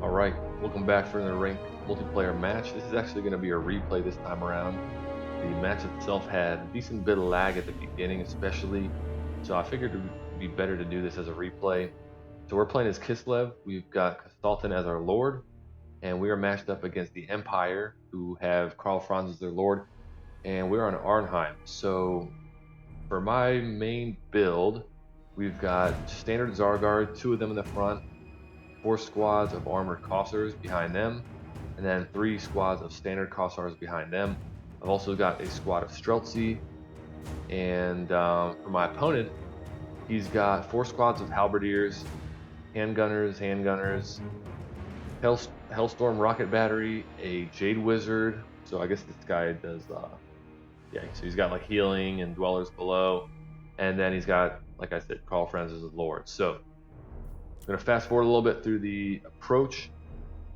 Alright, welcome back for another ranked multiplayer match. This is actually going to be a replay this time around. The match itself had a decent bit of lag at the beginning especially, so I figured it would be better to do this as a replay. So we're playing as Kislev, we've got Kostaltyn as our lord, and we are matched up against the Empire, who have Karl Franz as their lord, and we're on Arnheim. So for my main build, we've got standard Zargard, 2 of them in the front, 4 squads of armored Kossars behind them, and then 3 squads of standard Kossars behind them. I've also got a squad of Streltsy, and for my opponent, he's got 4 squads of Halberdiers, handgunners, Hellstorm rocket battery, a Jade Wizard. So I guess this guy does, yeah. So he's got like healing and dwellers below, and then he's got, like I said, Karl Franz as his lord. So I'm going to fast forward a little bit through the approach,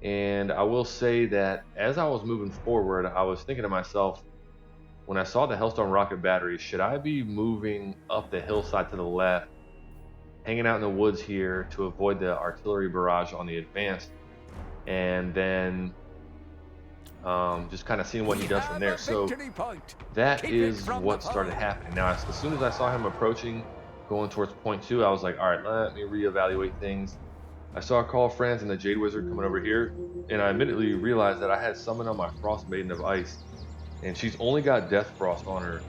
and I will say that as I was moving forward, I was thinking to myself, when I saw the Hellstorm rocket battery, should I be moving up the hillside to the left, hanging out in the woods here to avoid the artillery barrage on the advance, and then just kind of seeing what he does from there. So that is what started happening. Now, as soon as I saw him approaching, going towards point 2, I was like, all right, let me reevaluate things. I saw Karl Franz and the Jade Wizard coming over here, and I immediately realized that I had summoned on my Frost Maiden of Ice, and she's only got Death Frost on her,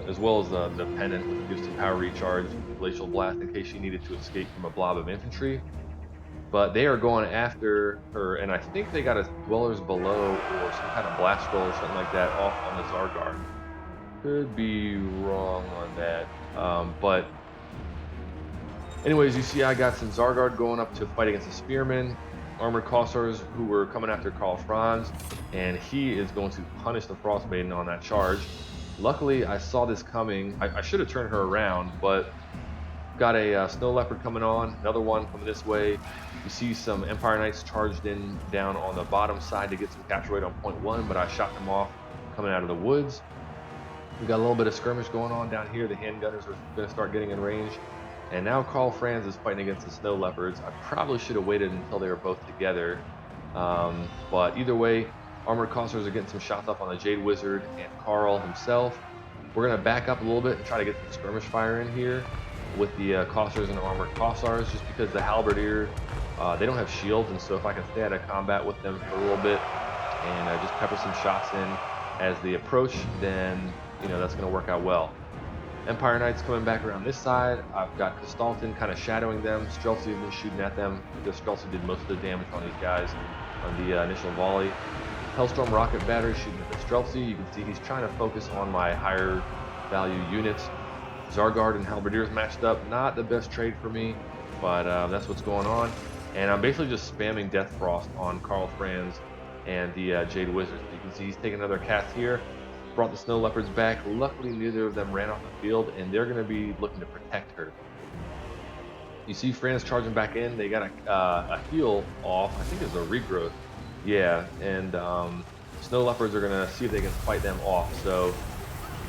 as well as the pendant, which gives some power recharge, Glacial Blast, in case she needed to escape from a blob of infantry. But they are going after her, and I think they got a Dwellers Below or some kind of Blast Scroll or something like that off on the Zargard. Could be wrong on that. But anyways, you see I got some Zargard going up to fight against the Spearmen, armored Kossars who were coming after Karl Franz, and he is going to punish the Frost Maiden on that charge. Luckily, I saw this coming. I should have turned her around, but got a Snow Leopard coming on, another one coming this way. You see some Empire Knights charged in down on the bottom side to get some capture rate on point 1, but I shot them off coming out of the woods. We got a little bit of skirmish going on down here. The handgunners are going to start getting in range. And now Karl Franz is fighting against the Snow Leopards. I probably should have waited until they were both together. But either way, armored Kossars are getting some shots off on the Jade Wizard and Karl himself. We're going to back up a little bit and try to get some skirmish fire in here with the Kossars and armored Kossars, just because the Halberdier, they don't have shields, and so if I can stay out of combat with them for a little bit and just pepper some shots in as they approach, then that's going to work out well. Empire Knights coming back around this side. I've got Kostaltyn kind of shadowing them. Streltsy has been shooting at them because Streltsy did most of the damage on these guys on the initial volley. Hellstorm rocket battery shooting at the Streltsy. You can see he's trying to focus on my higher value units. Zargard and Halberdiers matched up. Not the best trade for me, but that's what's going on. And I'm basically just spamming Death Frost on Karl Franz and the Jade Wizard. You can see he's taking another cast here. Brought the Snow Leopards back. Luckily, neither of them ran off the field, and they're going to be looking to protect her. You see Franz charging back in. They got a heal off. I think it's a regrowth. Yeah, and Snow Leopards are going to see if they can fight them off. So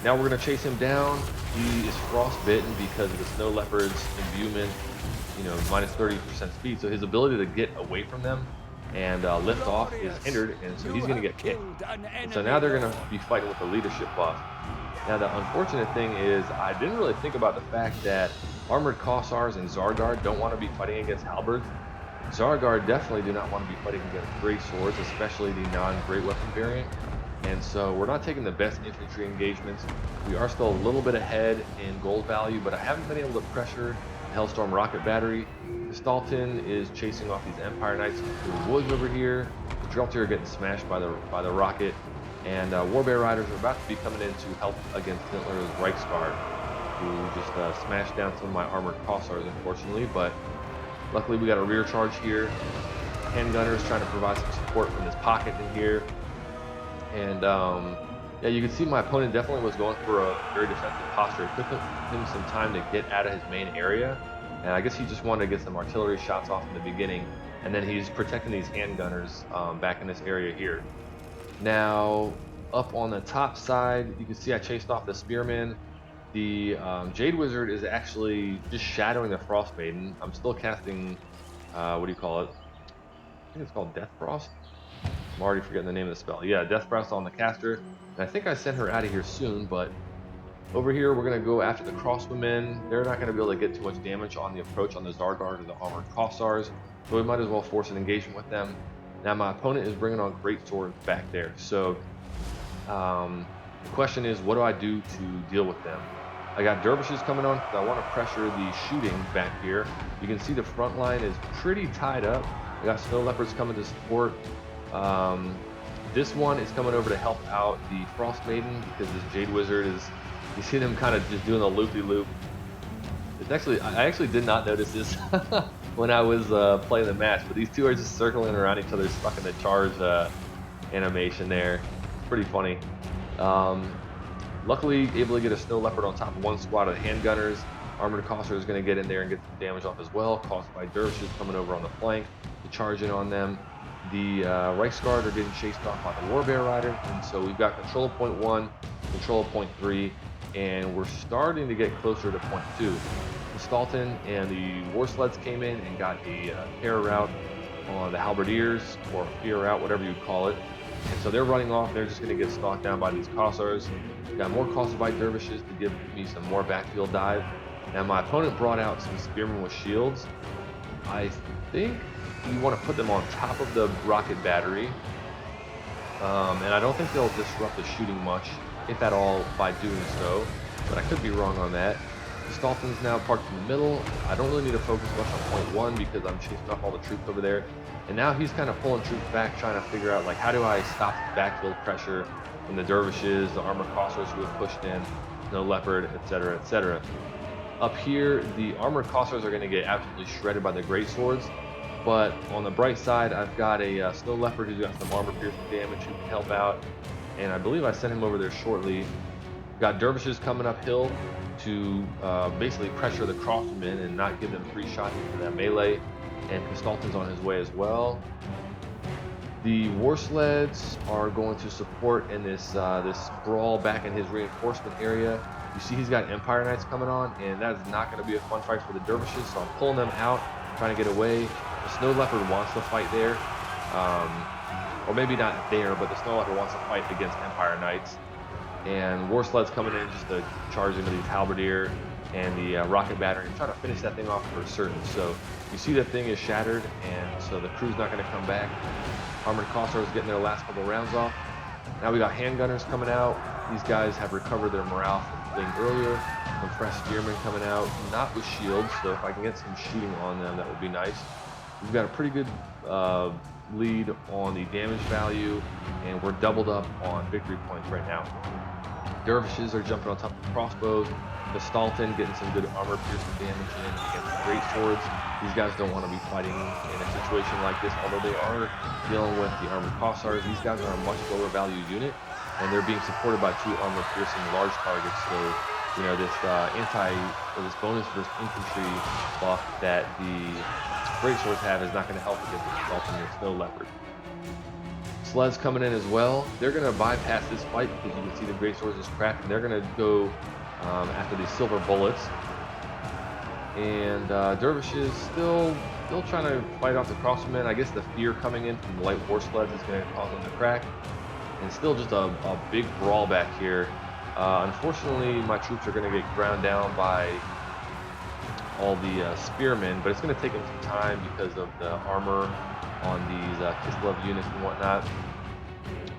now we're going to chase him down. He is frostbitten because of the Snow Leopard's imbuement, minus 30% speed. So his ability to get away from them and lift off is hindered, and so he's going to get kicked. And so now they're going to be fighting with the leadership buff. Now the unfortunate thing is I didn't really think about the fact that armored Kossars and Zargard don't want to be fighting against halberds. Zargard definitely do not want to be fighting against great swords, especially the non-great weapon variant. And so we're not taking the best infantry engagements. We are still a little bit ahead in gold value, but I haven't been able to pressure the Hellstorm rocket battery. Kostaltyn is chasing off these Empire Knights through the woods over here. The Streltsy are getting smashed by the rocket, and Warbear Riders are about to be coming in to help against Hitler's Reichsguard, who just smashed down some of my armored Kossars, unfortunately. But luckily, we got a rear charge here. Handgunners trying to provide some support from this pocket in here. And yeah, you can see my opponent definitely was going for a very defensive posture. It took him some time to get out of his main area, and I guess he just wanted to get some artillery shots off in the beginning, and then he's protecting these handgunners back in this area here. Now, up on the top side, you can see I chased off the Spearmen. The Jade Wizard is actually just shadowing the Frost Maiden. I'm still casting, what do you call it? think it's called Death Frost. I'm already forgetting the name of the spell. Yeah, Death Frost on the caster. And I think I sent her out of here soon, but over here we're going to go after the crossbowmen. They're not going to be able to get too much damage on the approach on the Zargard or the armored Kossars, so we might as well force an engagement with them. Now my opponent is bringing on great swords back there, so the question is, what do I do to deal with them? I got dervishes coming on because I want to pressure the shooting back here. You can see the front line is pretty tied up. I got snow leopards coming to support. This one is coming over to help out the Frost Maiden because this Jade Wizard is, you see them kind of just doing a loopy-loop. It's actually, I actually did not notice this when I was playing the match, but these two are just circling around each other, stuck in the charge animation there. Pretty funny. Luckily, able to get a Snow Leopard on top of one squad of handgunners. Armored Kossar is going to get in there and get some damage off as well, caused by dervishes coming over on the flank to charge in on them. The Reichsguard are getting chased off by the Warbear Rider, and so we've got control of point 1, control of point 3, and we're starting to get closer to point 2. Kostaltyn and the War Sleds came in and got a terror route on the Halberdiers, or fear route, whatever you call it. And so they're running off, they're just going to get stalked down by these Kossars. Got more Kossovite dervishes to give me some more backfield dive. Now my opponent brought out some spearmen with shields. I think you want to put them on top of the rocket battery. And I don't think they'll disrupt the shooting much, if at all, by doing so. But I could be wrong on that. Kostaltyn's now parked in the middle. I don't really need to focus much on point 1 because I'm chasing off all the troops over there. And now he's kind of pulling troops back, trying to figure out, like, how do I stop the backfield pressure from the dervishes, the armored Kossars who have pushed in, Snow Leopard, etc., etc. Up here, the armored Kossars are going to get absolutely shredded by the greatswords. But on the bright side, I've got a Snow Leopard who's got some armor piercing damage who can help out. And I believe I sent him over there shortly. Got dervishes coming uphill to basically pressure the crossmen and not give them free shots into that melee. And Kostaltyn's on his way as well. The War Sleds are going to support in this this brawl back in his reinforcement area. You see he's got Empire Knights coming on, and that is not going to be a fun fight for the dervishes, so I'm pulling them out, trying to get away. The Snow Leopard wants to fight there. Or maybe not there, but the Snow Leopard wants to fight against Empire Knights. And War Sled's coming in just to charge into these Halberdier and the rocket battery and trying to finish that thing off for certain. So you see that thing is shattered, and so the crew's not going to come back. Armored Kossar is getting their last couple rounds off. Now we got handgunners coming out. These guys have recovered their morale from fleeing earlier. Some fresh spearmen coming out, not with shields, so if I can get some shooting on them, that would be nice. We've got a pretty good lead on the damage value, and we're doubled up on victory points right now. Dervishes are jumping on top of crossbows. Kostaltyn getting some good armor piercing damage in against great swords. These guys don't want to be fighting in a situation like this, although they are dealing with the armored Kossars. These guys are a much lower value unit, and they're being supported by 2 armor piercing large targets. So, you know, this this bonus versus infantry buff that the great swords have is not going to help against the Kostaltyn and Snow Leopard. Sleds coming in as well. They're going to bypass this fight because you can see the great swords is cracked, and they're going to go after these silver bullets. And dervishes still trying to fight off the crossmen. I guess the fear coming in from the light war sleds is going to cause them to crack. And still just a big brawl back here. Unfortunately, my troops are going to get ground down by all the spearmen, but it's going to take them some time because of the armor on these Kislev units and whatnot.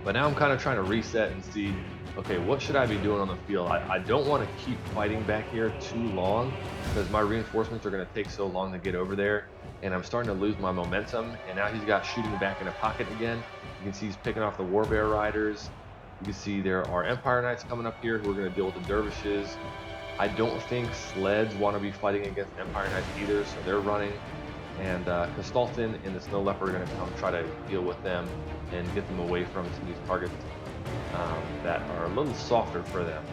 But now I'm kind of trying to reset and see, okay, what should I be doing on the field? I don't want to keep fighting back here too long because my reinforcements are going to take so long to get over there, and I'm starting to lose my momentum. And now he's got shooting back in a pocket again. You can see he's picking off the Warbear Riders. You can see there are Empire Knights coming up here who are going to deal with the dervishes. I don't think sleds want to be fighting against Empire Knights either, so they're running. And Kostaltyn and the Snow Leopard are going to come try to deal with them and get them away from some of these targets that are a little softer for them.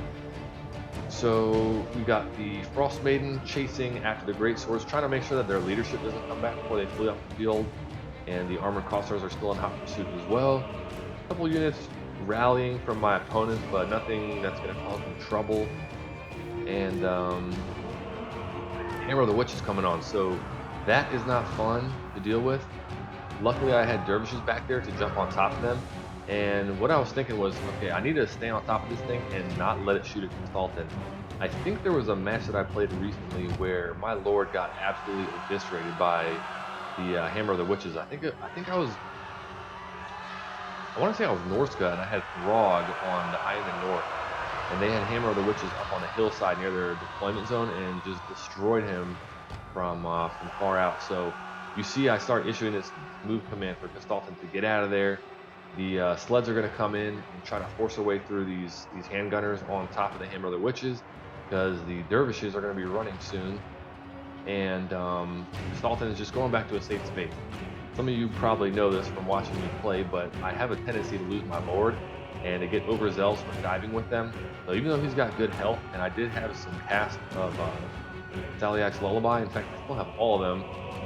So we got the Frost Maiden chasing after the Great Swords, trying to make sure that their leadership doesn't come back before they flee off the field. And the Armored Kossars are still in hot pursuit as well. A couple units rallying from my opponents, but nothing that's going to cause them trouble. And Hammer of the Witch is coming on, so that is not fun to deal with. Luckily, I had dervishes back there to jump on top of them. And what I was thinking was, okay, I need to stay on top of this thing and not let it shoot at Kostaltyn. I think there was a match that I played recently where my lord got absolutely eviscerated by the Hammer of the Witches. I want to say I was Norska, and I had Throg on the Eye in the North, and they had Hammer of the Witches up on the hillside near their deployment zone and just destroyed him from far out. So you see, I start issuing this move command for Kostaltyn to get out of there. The sleds are going to come in and try to force their way through these handgunners on top of the Hammer of the Witches, because the dervishes are going to be running soon, and Kostaltyn is just going back to a safe space. Some of you probably know this from watching me play, but I have a tendency to lose my lord and to get overzealous when diving with them. So even though he's got good health, and I did have some cast of Saliak's Lullaby, in fact I still have all of them,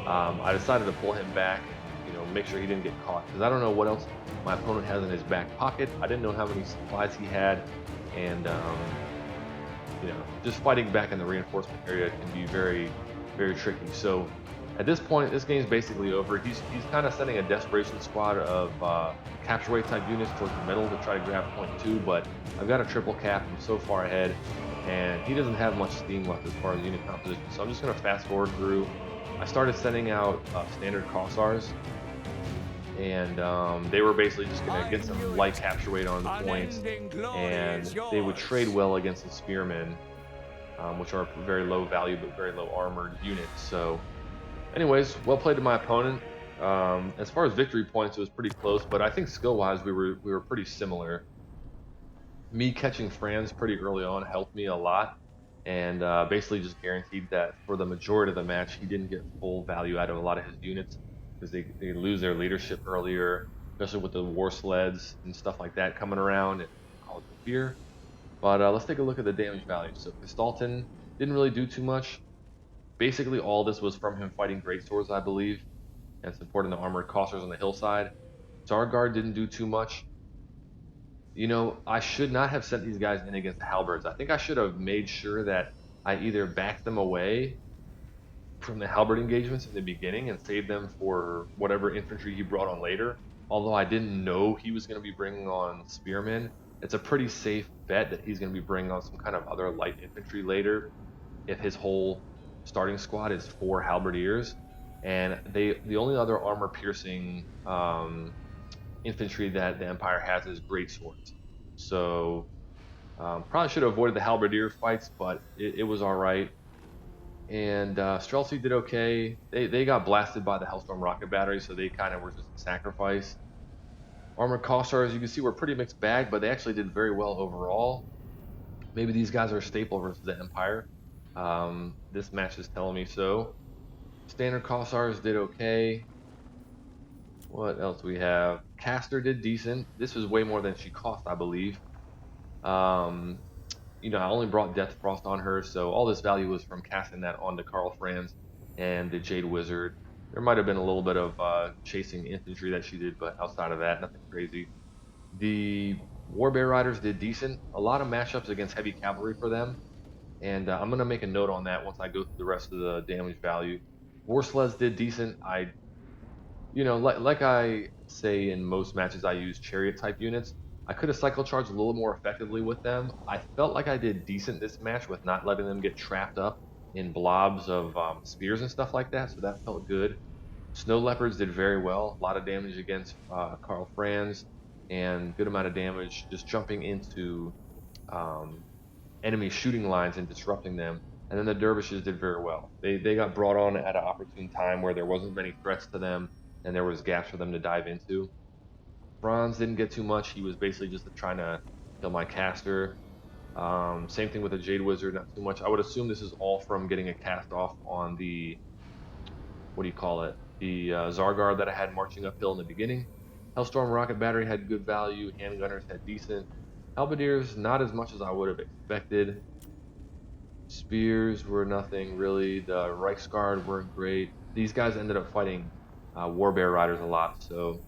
I decided to pull him back and make sure he didn't get caught, because I don't know what else my opponent has in his back pocket. I didn't know how many supplies he had, and just fighting back in the reinforcement area can be very, very tricky. So at this point, this game's basically over. He's kind of sending a desperation squad of capture weight type units towards the middle to try to grab point 2, but I've got a triple cap. I'm so far ahead, and he doesn't have much steam left as far as unit composition. So I'm just going to fast forward through. I started sending out standard Kossars, and they were basically just going to get some light capture weight on the points, and they would trade well against the spearmen, which are very low value but very low armored units. So anyways, well played to my opponent. As far as victory points, it was pretty close, but I think skill-wise we were pretty similar. Me catching Franz pretty early on helped me a lot, and basically just guaranteed that for the majority of the match he didn't get full value out of a lot of his units, because they lose their leadership earlier, especially with the war sleds and stuff like that coming around and causing fear. But let's take a look at the damage value. So Kostaltyn didn't really do too much. Basically, all this was from him fighting great swords, I believe, and supporting the armored Kossars on the hillside. Zargard didn't do too much. I should not have sent these guys in against the halberds. I think I should have made sure that I either backed them away from the halberd engagements in the beginning and saved them for whatever infantry he brought on later. Although I didn't know he was going to be bringing on spearmen, it's a pretty safe bet that he's going to be bringing on some kind of other light infantry later, if his whole starting squad is 4 halberdiers, and the only other armor piercing infantry that the Empire has is great swords. So probably should have avoided the halberdier fights, but it was all right. And Streltsy did okay. They got blasted by the Hellstorm rocket battery, so they kind of were just a sacrifice. Armored Kossars, you can see, were pretty mixed bag, but they actually did very well overall. Maybe these guys are a staple versus the Empire. This match is telling me so. Standard Kossars did okay. What else do we have? Caster did decent. This was way more than she cost, I believe. I only brought Death Frost on her, so all this value was from casting that onto Karl, Franz, and the Jade Wizard. There might have been a little bit of chasing infantry that she did, but outside of that, nothing crazy. The Warbear Riders did decent. A lot of matchups against heavy cavalry for them, and I'm going to make a note on that once I go through the rest of the damage value. War Sleds did decent. Like I say in most matches, I use chariot type units. I could have cycle charged a little more effectively with them. I felt like I did decent this match with not letting them get trapped up in blobs of spears and stuff like that, so that felt good. Snow Leopards did very well. A lot of damage against Karl Franz, and good amount of damage just jumping into um, enemy shooting lines and disrupting them. And then the dervishes did very well. They got brought on at an opportune time where there wasn't many threats to them and there was gaps for them to dive into. Franz didn't get too much. He was basically just trying to kill my caster. Same thing with the Jade Wizard, not too much. I would assume this is all from getting a cast off on the, what do you call it? The Zargard that I had marching uphill in the beginning. Hellstorm Rocket Battery had good value. Handgunners had decent. Halberdiers, not as much as I would have expected. Spears were nothing really. The Reichsguard weren't great. These guys ended up fighting Warbear Riders a lot, so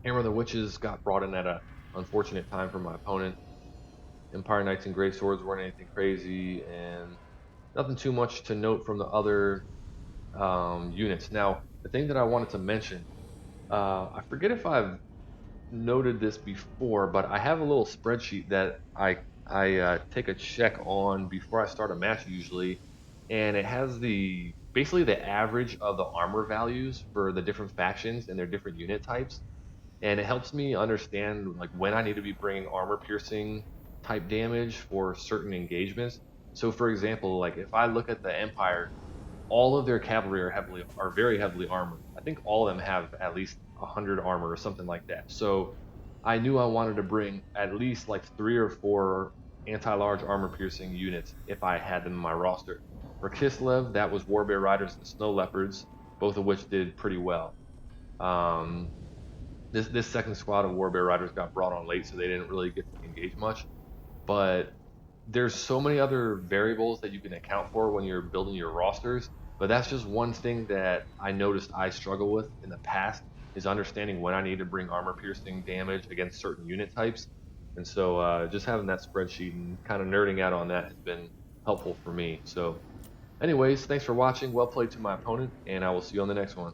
Hammer of the Witches got brought in at a unfortunate time for my opponent. Empire Knights and Great Swords weren't anything crazy, and nothing too much to note from the other units. Now, the thing that I wanted to mention I forget if I've noted this before, but I have a little spreadsheet that I take a check on before I start a match usually, and it has the basically the average of the armor values for the different factions and their different unit types, and it helps me understand like when I need to be bringing armor piercing type damage for certain engagements. So for example, like if I look at the Empire, all of their cavalry are very heavily armored. I think all of them have at least 100 armor or something like that. So I knew I wanted to bring at least like 3 or 4 anti-large armor piercing units if I had them in my roster. For Kislev, that was Warbear Riders and Snow Leopards, both of which did pretty well. Um, this second squad of Warbear Riders got brought on late, so they didn't really get to engage much. But there's so many other variables that you can account for when you're building your rosters. But that's just one thing that I noticed I struggle with in the past is understanding when I need to bring armor piercing damage against certain unit types. And so just having that spreadsheet and kind of nerding out on that has been helpful for me. So anyways, thanks for watching. Well played to my opponent, and I will see you on the next one.